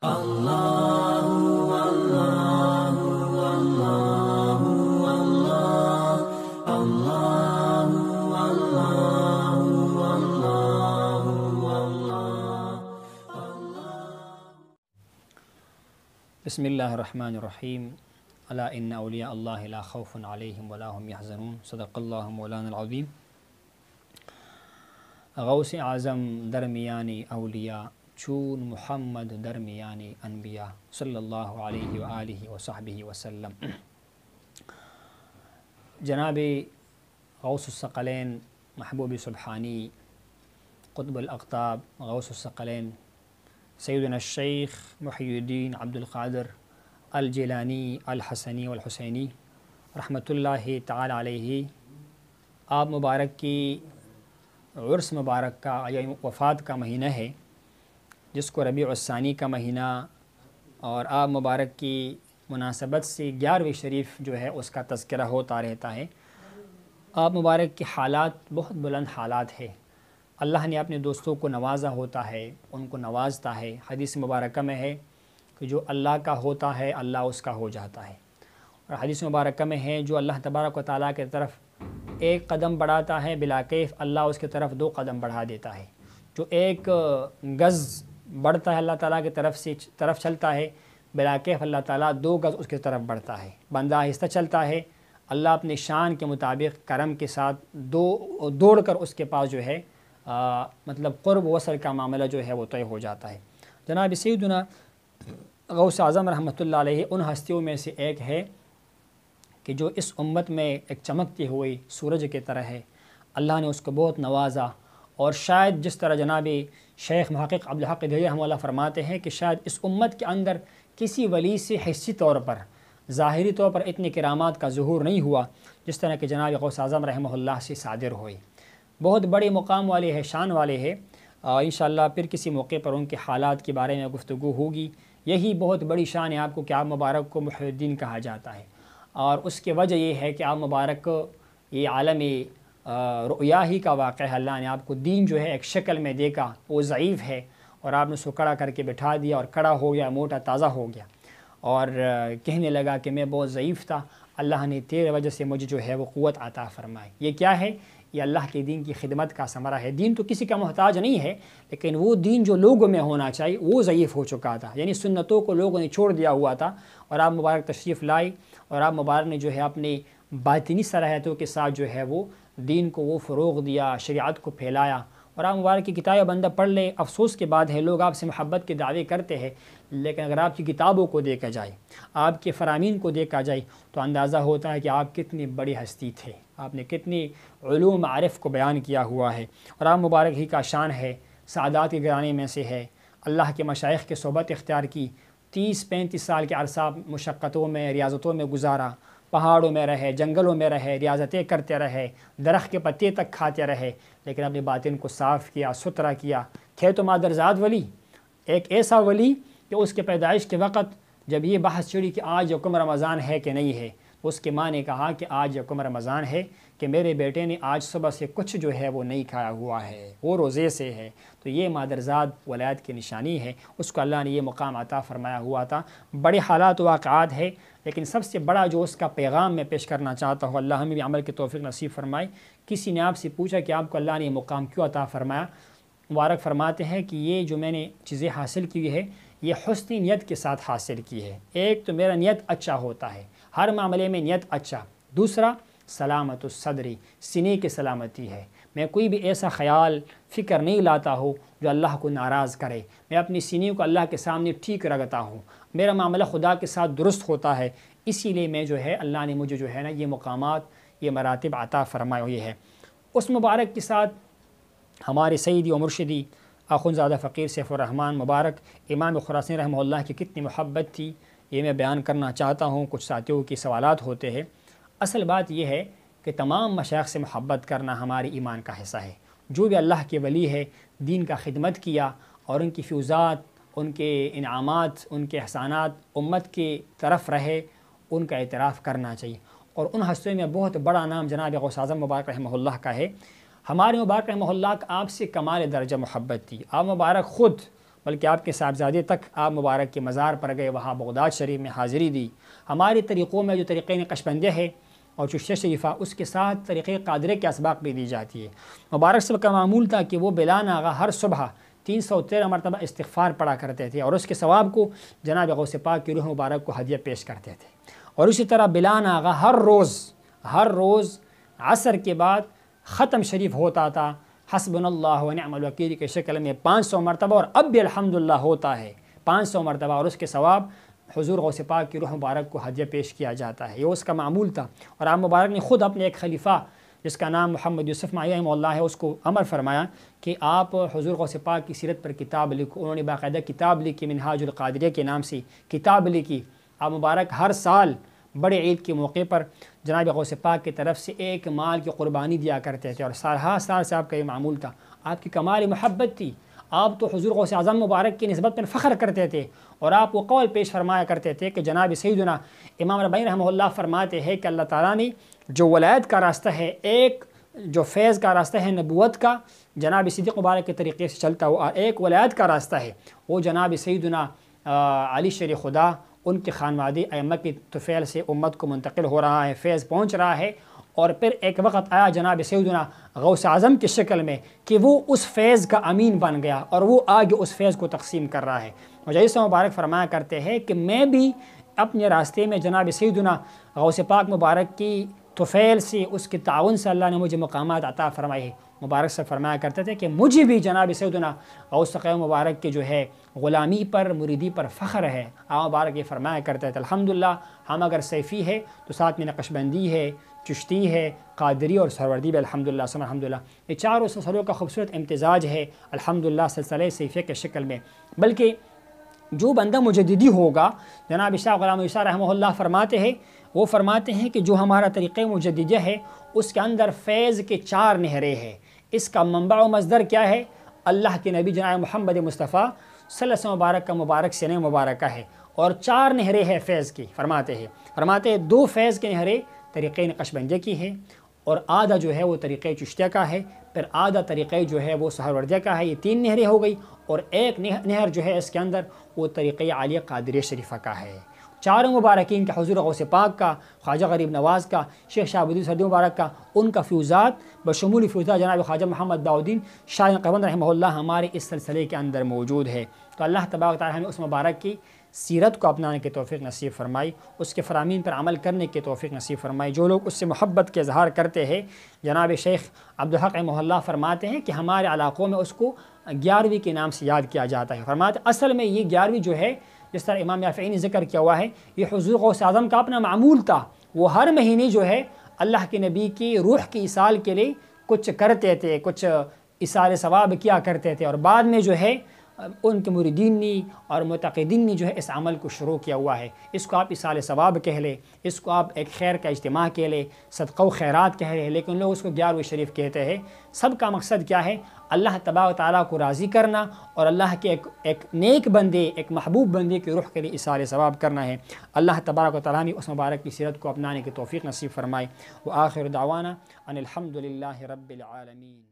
بسم اللہ الرحمن الرحیم الا ان اولیاء اللہ لا خوف علیہم ولا هم یحزنون صدق اللہ مولانا العظیم۔ غوث اعظم درمیانی اولیاء چون محمد درمیانی انبیاء صلی اللہ علیہ وآلہ وصحبہ وسلم۔ جناب غوث الثقلین محبوب سبحانی قطب الاقطاب غوث الثقلین سیدنا الشیخ محی الدین عبد القادر الجیلانی الحسنی والحسینی رحمۃ اللہ تعالی علیہ، آپ مبارک کی عرس مبارک کا یعنی وفات کا مہینہ ہے، جس کو ربیع الثانی کا مہینہ اور آپ مبارک کی مناسبت سے 11ویں شریف جو ہے اس کا تذکرہ ہوتا رہتا ہے۔ آپ مبارک کے حالات بہت بلند حالات ہیں، اللہ نے اپنے دوستوں کو نوازا ہوتا ہے، ان کو نوازتا ہے۔ حدیث مبارکہ میں ہے کہ جو اللہ کا ہوتا ہے اللہ اس کا ہو جاتا ہے، اور حدیث مبارکہ میں ہے جو اللہ تبارک و تعالیٰ کی طرف ایک قدم بڑھاتا ہے بلا کیف اللہ اس کی طرف 2 قدم بڑھا دیتا ہے۔ جو ایک گز بڑھتا ہے اللہ تعالیٰ کی طرف چلتا ہے، بلا کیف اللہ تعالیٰ 2 گز اس کی طرف بڑھتا ہے۔ بندہ آہستہ چلتا ہے، اللہ اپنے شان کے مطابق کرم کے ساتھ دوڑ کر اس کے پاس جو ہے مطلب قرب وصل کا معاملہ جو ہے وہ طے ہو جاتا ہے۔ جناب سیدنا غوث اعظم رحمۃ اللہ علیہ ان ہستیوں میں سے ایک ہے کہ جو اس امت میں ایک چمکتی ہوئی سورج کی طرح ہے۔ اللہ نے اس کو بہت نوازا، اور شاید جس طرح جناب شیخ محقق عبدالحق دہلوی رحمہ اللہ فرماتے ہیں کہ شاید اس امت کے اندر کسی ولی سے حسی طور پر ظاہری طور پر اتنے کرامات کا ظہور نہیں ہوا جس طرح کہ جناب غوث اعظم رحمہ اللہ سے صادر ہوئی۔ بہت بڑے مقام والے ہیں، شان والے ہیں، انشاءاللہ پھر کسی موقع پر ان کے حالات کے بارے میں گفتگو ہوگی۔ یہی بہت بڑی شان ہے آپ کو کہ آپ مبارک کو محی الدین کہا جاتا ہے، اور اس کی وجہ یہ ہے کہ آپ مبارک یہ عالم رؤیا ہی کا واقعہ ہے۔ اللہ نے آپ کو دین جو ہے ایک شکل میں دیکھا، وہ ضعیف ہے، اور آپ نے اس کو کڑا کر کے بٹھا دیا، اور کڑا ہو گیا، موٹا تازہ ہو گیا، اور کہنے لگا کہ میں بہت ضعیف تھا، اللہ نے تیرے وجہ سے مجھے جو ہے وہ قوت عطا فرمائی۔ یہ کیا ہے؟ یہ اللہ کے دین کی خدمت کا ثمرہ ہے۔ دین تو کسی کا محتاج نہیں ہے، لیکن وہ دین جو لوگوں میں ہونا چاہیے وہ ضعیف ہو چکا تھا، یعنی سنتوں کو لوگوں نے چھوڑ دیا ہوا تھا، اور آپ مبارک تشریف لائی، اور آپ مبارک نے جو ہے اپنی باطنی صلاحیتوں کے ساتھ جو ہے وہ دین کو وہ فروغ دیا، شریعت کو پھیلایا۔ اور آپ مبارک کی کتابیں بندہ پڑھ لے، افسوس کے بعد ہے لوگ آپ سے محبت کے دعوے کرتے ہیں، لیکن اگر آپ کی کتابوں کو دیکھا جائے، آپ کے فرامین کو دیکھا جائے، تو اندازہ ہوتا ہے کہ آپ کتنی بڑی ہستی تھے، آپ نے کتنی علوم معارف کو بیان کیا ہوا ہے۔ اور آپ مبارک ہی کا شان ہے، سعادات کے گھرانے میں سے ہے، اللہ کے مشائخ کے صحبت اختیار کی، 30-35 سال کے عرصہ مشقتوں میں ریاضتوں میں گزارا، پہاڑوں میں رہے، جنگلوں میں رہے، ریاضتیں کرتے رہے، درخت کے پتے تک کھاتے رہے، لیکن اپنے باطن کو صاف کیا، ستھرا کیا۔ تھے تو مادرزاد ولی، ایک ایسا ولی کہ اس کے پیدائش کے وقت جب یہ بحث چڑھی کہ آج یکم رمضان ہے کہ نہیں ہے، اس کے ماں نے کہا کہ آج یکم رمضان ہے، کہ میرے بیٹے نے آج صبح سے کچھ جو ہے وہ نہیں کھایا ہوا ہے، وہ روزے سے ہے۔ تو یہ مادرزاد ولایت کی نشانی ہے، اس کو اللہ نے یہ مقام عطا فرمایا ہوا تھا۔ بڑے حالات و واقعات ہے، لیکن سب سے بڑا جو اس کا پیغام میں پیش کرنا چاہتا ہوں، اللہ ہمیں بھی عمل کی توفیق نصیب فرمائے۔ کسی نے آپ سے پوچھا کہ آپ کو اللہ نے یہ مقام کیوں عطا فرمایا؟ مبارک فرماتے ہیں کہ یہ جو میں نے چیزیں حاصل کی ہے یہ حسن نیت کے ساتھ حاصل کی ہے۔ ایک تو میرا نیت اچھا ہوتا ہے، ہر معاملے میں نیت اچھا۔ دوسرا سلامت الصدری، سینے کی سلامتی ہے، میں کوئی بھی ایسا خیال فکر نہیں لاتا ہوں جو اللہ کو ناراض کرے، میں اپنی سینے کو اللہ کے سامنے ٹھیک رکھتا ہوں، میرا معاملہ خدا کے ساتھ درست ہوتا ہے، اسی لیے میں جو ہے اللہ نے مجھے جو ہے نا یہ مقامات یہ مراتب عطا فرمائے ہوئی ہے۔ اس مبارک کے ساتھ ہمارے سیدی و مرشدی اخوندزادہ فقیر سیف الرحمن مبارک امام خراسانی رحمہ اللہ کی کتنی محبت تھی، یہ میں بیان کرنا چاہتا ہوں۔ کچھ ساتھیوں کی سوالات ہوتے ہیں۔ اصل بات یہ ہے کہ تمام مشائخ سے محبت کرنا ہماری ایمان کا حصہ ہے۔ جو بھی اللہ کے ولی ہے، دین کا خدمت کیا، اور ان کی فیوزات، ان کے انعامات، ان کے احسانات امت کی طرف رہے، ان کا اعتراف کرنا چاہیے۔ اور ان ہستیوں میں بہت بڑا نام جناب غوث اعظم مبارک رحمہ اللہ کا ہے۔ ہمارے مبارک رحمہ اللہ کا آپ سے کمال درجہ محبت تھی۔ آپ مبارک خود بلکہ آپ کے صاحبزادے تک آپ مبارک کے مزار پر گئے، وہاں بغداد شریف میں حاضری دی۔ ہمارے طریقوں میں جو طریقۂ نقشبندیہ ہے اور چشتیہ شریفہ، اس کے ساتھ طریقۂ قادرے کے اسباق بھی دی جاتی ہے۔ مبارک صاحب کا معمول تھا کہ وہ بلان آغا ہر صبح 313 مرتبہ استغفار پڑھا کرتے تھے اور اس کے ثواب کو جناب غوث پاک کی روح مبارک کو ہدیہ پیش کرتے تھے۔ اور اسی طرح بلان آغا ہر روز عصر کے بعد ختم شریف ہوتا تھا، حسبنا اللہ و نعم الوکیل کے شکل میں 500 مرتبہ، اور اب بھی الحمدللہ ہوتا ہے 500 مرتبہ، اور اس کے ثواب حضور غوث پاک کی روح مبارک کو ہدیہ پیش کیا جاتا ہے۔ یہ اس کا معمول تھا، اور آپ مبارک نے خود اپنے ایک خلیفہ جس کا نام محمد یوسف مائی رحمہ اللہ ہے، اس کو امر فرمایا کہ آپ حضور غوث پاک کی سیرت پر کتاب لکھو۔ انہوں نے باقاعدہ کتاب لکھی، منہاج القادریہ کے نام سے کتاب لکھی۔ آپ مبارک ہر سال بڑے عید کے موقع پر جناب غوث پاک کی طرف سے ایک مال کی قربانی دیا کرتے تھے، اور سالہ سال سے آپ کا یہ معمول تھا۔ آپ کی کمال محبت تھی، آپ تو حضور غوث اعظم مبارک کی نسبت میں فخر کرتے تھے، اور آپ وہ قول پیش فرمایا کرتے تھے کہ جناب سیدنا امام ربانی رحمہ اللہ فرماتے ہیں کہ اللہ تعالیٰ نے جو ولایت کا راستہ ہے، ایک جو فیض کا راستہ ہے نبوت کا جناب صدیق مبارک کے طریقے سے چلتا ہوا، ایک ولایت کا راستہ ہے وہ جناب سیدنا علی شیر خدا ان کے خانوادے ائمہ کی طفیل سے امت کو منتقل ہو رہا ہے، فیض پہنچ رہا ہے۔ اور پھر ایک وقت آیا جناب سیدنا غوث اعظم کی شکل میں کہ وہ اس فیض کا امین بن گیا، اور وہ آگے اس فیض کو تقسیم کر رہا ہے۔ مجاہد مبارک فرمایا کرتے ہیں کہ میں بھی اپنے راستے میں جناب سیدنا غوث پاک مبارک کی طفیل سے، اس کے تعاون سے اللہ نے مجھے مقامات عطا فرمائے ہیں۔ مبارک سے فرمایا کرتے تھے کہ مجھے بھی جناب سیدنا غوث مبارک کے جو ہے غلامی پر، مریدی پر فخر ہے۔ آپ مبارک یہ فرمایا کرتے تھے الحمدللہ ہم اگر سیفی ہے تو ساتھ میں نقشبندی ہے، چشتی ہے، قادری اور سہروردی بھی الحمدللہ ثم الحمدللہ۔ یہ چاروں سلسلوں کا خوبصورت امتزاج ہے الحمدللہ سلسلہ سیفیہ کے شکل میں۔ بلکہ جو بندہ مجددی ہوگا، جناب شاہ غلام عیسیٰ رحمہ اللہ فرماتے ہیں کہ جو ہمارا طریقہ مجددیہ ہے اس کے اندر فیض کے 4 نہریں ہیں۔ اس کا منبع و مصدر کیا ہے؟ اللہ کے نبی جناب محمد مصطفیٰ صلی اللہ علیہ وسلم مبارک کا مبارک سینہ مبارکہ ہے، اور 4 نہریں ہیں فیض کی۔ فرماتے ہیں 2 فیض کے نہریں طریقہ نقشبندیہ کی ہے، اور آدھا جو ہے وہ طریقہ چشتیہ کا ہے، پھر آدھا طریقہ جو ہے وہ سہروردیہ کا ہے۔ یہ 3 نہریں ہو گئی، اور ایک نہر جو ہے اس کے اندر وہ طریقہ عالیہ قادریہ شریفہ کا ہے۔ 4 مبارکین کا، حضور غوث پاک کا، خواجہ غریب نواز کا، شیخ شہاب الدین سعدی مبارک کا، ان کا فیوزات بشمول فیوزات جناب خواجہ محمد باؤدین شاہ قبند رحمہ اللہ ہمارے اس سلسلے کے اندر موجود ہے۔ تو اللہ تبارک تعالیٰ ہمیں اس مبارک کی سیرت کو اپنانے کی توفیق نصیب فرمائی، اس کے فرامین پر عمل کرنے کی توفیق نصیب فرمائی۔ جو لوگ اس سے محبت کے اظہار کرتے ہیں، جناب شیخ عبدالحق رحمہ اللہ فرماتے ہیں کہ ہمارے علاقوں میں اس کو 11ویں کے نام سے یاد کیا جاتا ہے۔ فرماتے اصل میں یہ 11ویں جو ہے، جس طرح امام یافعی نے ذکر کیا ہوا ہے، یہ حضور غوث اعظم کا اپنا معمول تھا۔ وہ ہر مہینے جو ہے اللہ کے نبی کی روح کی ایصال کے لیے کچھ کرتے تھے، کچھ ایصال ثواب کیا کرتے تھے، اور بعد میں جو ہے ان کے مریدین نے اور معتقدین نے جو ہے اس عمل کو شروع کیا ہوا ہے۔ اس کو آپ ایصال ثواب کہہ لیں، اس کو آپ ایک خیر کا اجتماع کہہ لیں، صدقہ و خیرات کہہ لیں، لیکن لوگ اس کو 11ویں شریف کہتے ہیں۔ سب کا مقصد کیا ہے؟ اللہ تبارک و تعالیٰ کو راضی کرنا، اور اللہ کے ایک نیک بندے، ایک محبوب بندے کی روح کے لیے ایصال ثواب کرنا ہے۔ اللہ تبارک و تعالیٰ نے اس مبارک کی سیرت کو اپنانے کی توفیق نصیب فرمائے۔ وآخر دعوانا ان الحمد للہ رب العالمین۔